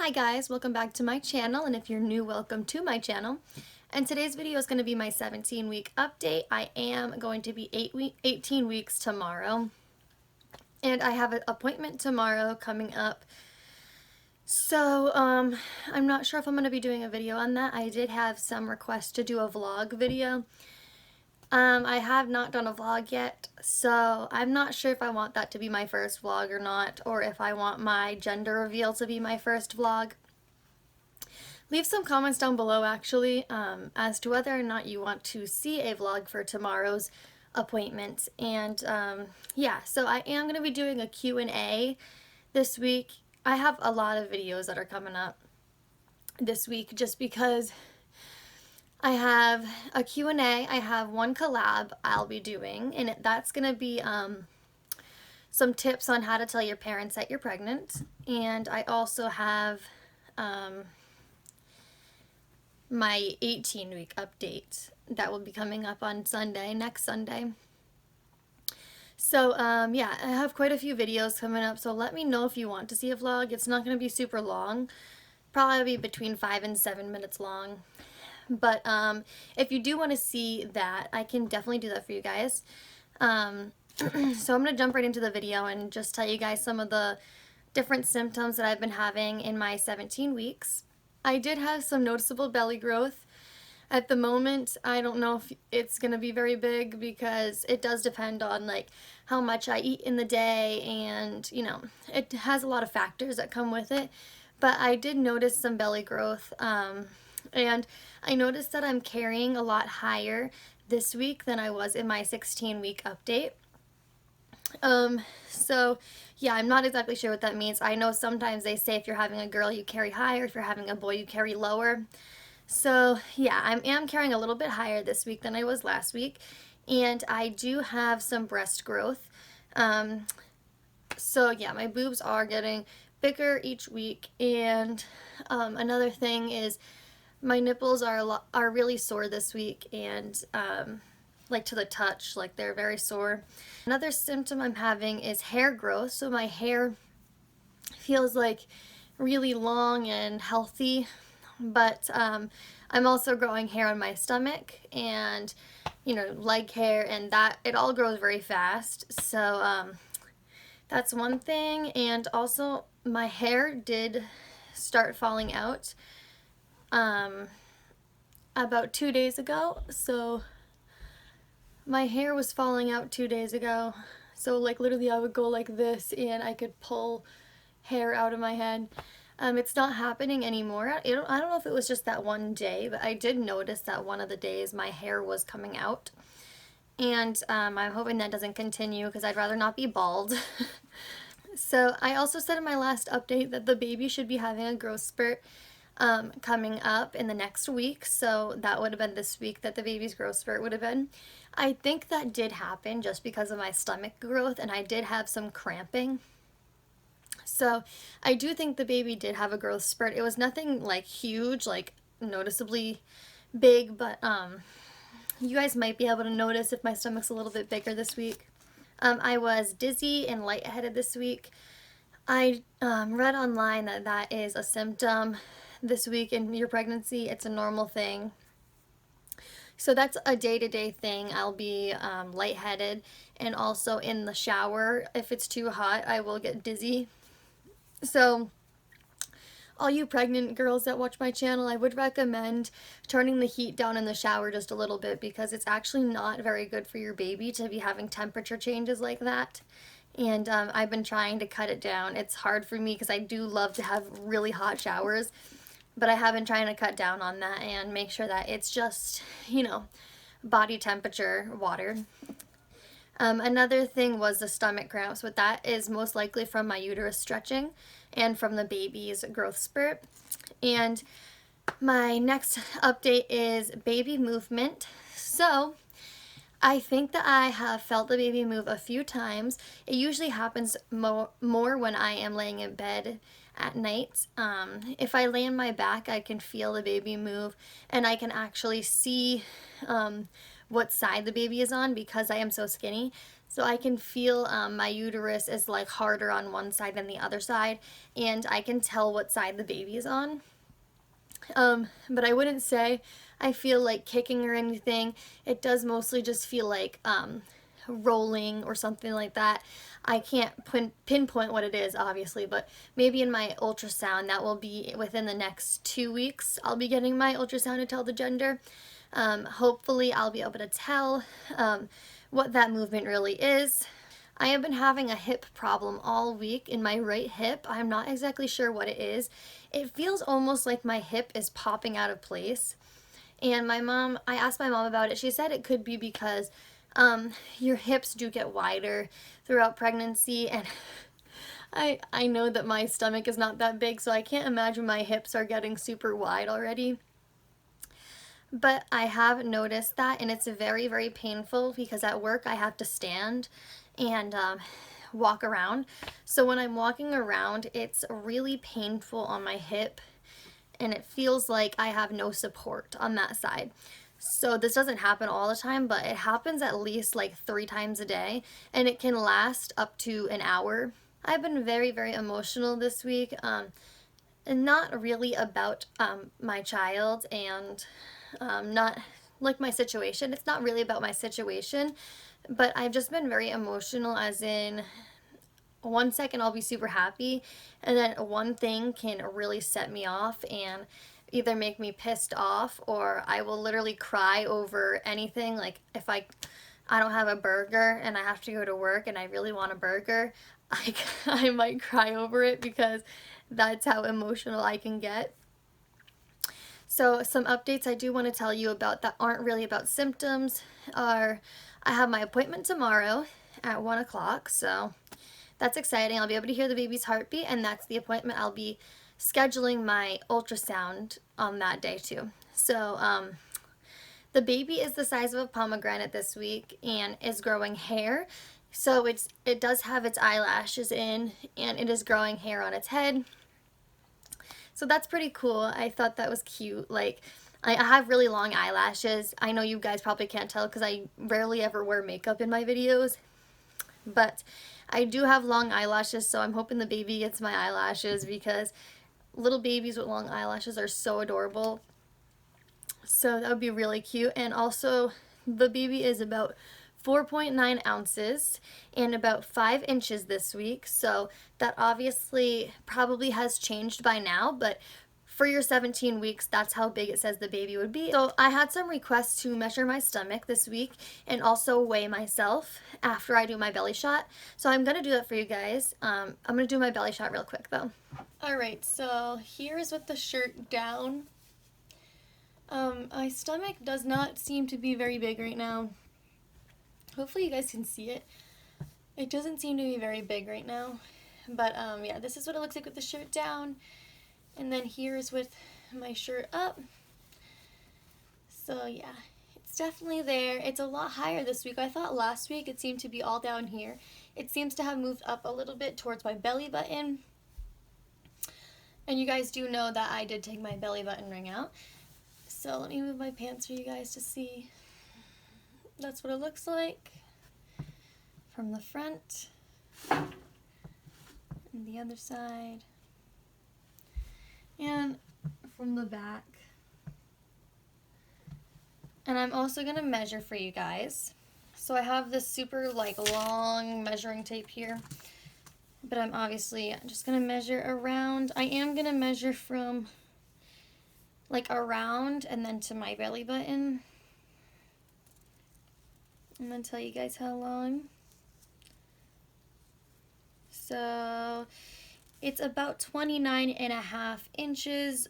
Hi guys, welcome back to my channel, and if you're new, welcome to my channel. And today's video is going to be my 17-week update. I am going to be 18 weeks tomorrow, and I have an appointment tomorrow coming up. So I'm not sure if I'm going to be doing a video on that. I did have some requests to do a vlog video. I have not done a vlog yet, so I'm not sure if I want that to be my first vlog or not, or if I want my gender reveal to be my first vlog. Leave some comments down below actually as to whether or not you want to see a vlog for tomorrow's appointment. And yeah, so I am going to be doing a Q&A this week. I have a lot of videos that are coming up this week just because I have a Q&A, I have one collab I'll be doing, and that's going to be some tips on how to tell your parents that you're pregnant. And I also have my 18-week update that will be coming up on Sunday, next Sunday. So yeah, I have quite a few videos coming up, so let me know if you want to see a vlog. It's not going to be super long, probably be between 5 and 7 minutes long. But if you do want to see that, I can definitely do that for you guys. So I'm going to jump right into the video and just tell you guys some of the different symptoms that I've been having in my 17 weeks. I did have some noticeable belly growth. At the moment, I don't know if it's going to be very big because it does depend on like how much I eat in the day, and you know, it has a lot of factors that come with it. But I did notice some belly growth. And I noticed that I'm carrying a lot higher this week than I was in my 16-week update. So yeah, I'm not exactly sure what that means. I know sometimes they say if you're having a girl, you carry higher. If you're having a boy, you carry lower. So yeah, I am carrying a little bit higher this week than I was last week. And I do have some breast growth. So yeah, my boobs are getting bigger each week. And another thing is my nipples are really sore this week, and like to the touch, like they're very sore. Another symptom I'm having is hair growth. So my hair feels like really long and healthy, but I'm also growing hair on my stomach and, you know, leg hair, and that it all grows very fast. So that's one thing. And also my hair did start falling out about 2 days ago. So my hair was falling out 2 days ago. So like literally I would go like this and I could pull hair out of my head. It's not happening anymore. I don't know if it was just that one day, but I did notice that one of the days my hair was coming out. And I'm hoping that doesn't continue because I'd rather not be bald. So I also said in my last update that the baby should be having a growth spurt coming up in the next week. So that would have been this week that the baby's growth spurt would have been. I think that did happen just because of my stomach growth, and I did have some cramping. So I do think the baby did have a growth spurt. It was nothing like huge, like noticeably big, but you guys might be able to notice if my stomach's a little bit bigger this week. I was dizzy and lightheaded this week. I read online that that is a symptom this week in your pregnancy. It's a normal thing. So that's a day-to-day thing. I'll be lightheaded, and also in the shower, if it's too hot, I will get dizzy. So all you pregnant girls that watch my channel, I would recommend turning the heat down in the shower just a little bit, because it's actually not very good for your baby to be having temperature changes like that. And I've been trying to cut it down. It's hard for me because I do love to have really hot showers, but I have been trying to cut down on that and make sure that it's just, you know, body temperature water. Another thing was the stomach cramps, but that is most likely from my uterus stretching and from the baby's growth spurt. And my next update is baby movement. So I think that I have felt the baby move a few times. It usually happens more when I am laying in bed at night. If I lay on my back, I can feel the baby move, and I can actually see what side the baby is on because I am so skinny. So I can feel my uterus is like harder on one side than the other side, and I can tell what side the baby is on. But I wouldn't say I feel like kicking or anything. It does mostly just feel like rolling or something like that. I can't pinpoint what it is, obviously, but maybe in my ultrasound, that will be within the next 2 weeks. I'll be getting my ultrasound to tell the gender. Hopefully I'll be able to tell what that movement really is. I have been having a hip problem all week in my right hip. I'm not exactly sure what it is. It feels almost like my hip is popping out of place. And I asked my mom about it. She said it could be because your hips do get wider throughout pregnancy, and I know that my stomach is not that big, so I can't imagine my hips are getting super wide already. But I have noticed that, and it's very, very painful because at work I have to stand and walk around. So when I'm walking around, it's really painful on my hip, and it feels like I have no support on that side. So this doesn't happen all the time, but it happens at least like 3 times a day, and it can last up to an hour. I've been very, very emotional this week, and not really about my child and not like my situation. It's not really about my situation, but I've just been very emotional, as in 1 second I'll be super happy, and then one thing can really set me off and either make me pissed off, or I will literally cry over anything. Like if I don't have a burger and I have to go to work and I really want a burger, I might cry over it because that's how emotional I can get. So some updates I do want to tell you about that aren't really about symptoms are I have my appointment tomorrow at 1 o'clock, so that's exciting. I'll be able to hear the baby's heartbeat, and that's the appointment. I'll be scheduling my ultrasound on that day too. So the baby is the size of a pomegranate this week and is growing hair. So it does have its eyelashes in, and it is growing hair on its head. So that's pretty cool. I thought that was cute. Like, I have really long eyelashes. I know you guys probably can't tell because I rarely ever wear makeup in my videos, but I do have long eyelashes, so I'm hoping the baby gets my eyelashes because little babies with long eyelashes are so adorable. So that would be really cute. And also, the baby is about 4.9 ounces and about 5 inches this week, so that obviously probably has changed by now, but for your 17 weeks, that's how big it says the baby would be. So I had some requests to measure my stomach this week and also weigh myself after I do my belly shot. So I'm going to do that for you guys. I'm going to do my belly shot real quick though. Alright, so here's with the shirt down. My stomach does not seem to be very big right now. Hopefully you guys can see it. It doesn't seem to be very big right now. But yeah, this is what it looks like with the shirt down. And then here's with my shirt up. So yeah, it's definitely there. It's a lot higher this week. I thought last week it seemed to be all down here. It seems to have moved up a little bit towards my belly button. And you guys do know that I did take my belly button ring out. So let me move my pants for you guys to see. That's what it looks like from the front and the other side and from the back. And I'm also going to measure for you guys. So I have this super long measuring tape here, but I'm obviously just going to measure around. I am going to measure from around and then to my belly button. I'm going to tell you guys how long. So it's about 29.5 inches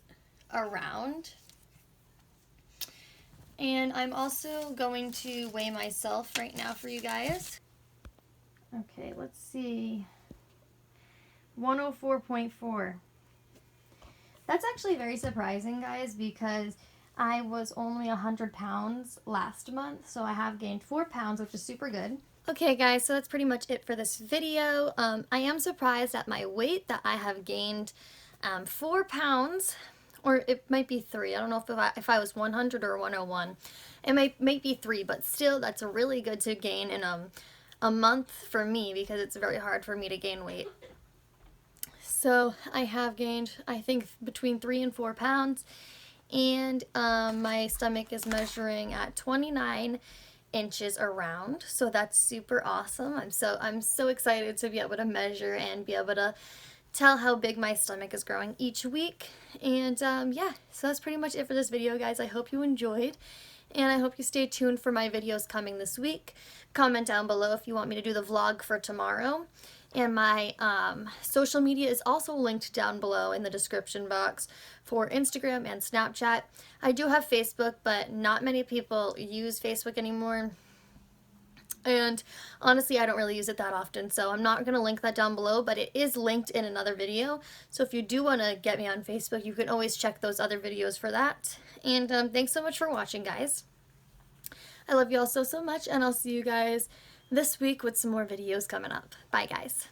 around. And I'm also going to weigh myself right now for you guys. Okay, let's see. 104.4. That's actually very surprising, guys, because I was only 100 pounds last month, so I have gained 4 pounds, which is super good. Okay, guys, so that's pretty much it for this video. I am surprised at my weight that I have gained 4 pounds, or it might be 3. I don't know if I was 100 or 101. It might be 3, but still that's really good to gain in a month for me, because it's very hard for me to gain weight. So I have gained, I think, between 3 and 4 pounds, and my stomach is measuring at 29 inches around, so that's super awesome. I'm so excited to be able to measure and be able to tell how big my stomach is growing each week. And yeah, so that's pretty much it for this video, guys. I hope you enjoyed, and I hope you stay tuned for my videos coming this week. Comment down below if you want me to do the vlog for tomorrow. And my social media is also linked down below in the description box for Instagram and Snapchat. I do have Facebook, but not many people use Facebook anymore. And honestly, I don't really use it that often, so I'm not going to link that down below, but it is linked in another video. So if you do want to get me on Facebook, you can always check those other videos for that. And thanks so much for watching, guys. I love you all so much, and I'll see you guys this week with some more videos coming up. Bye, guys.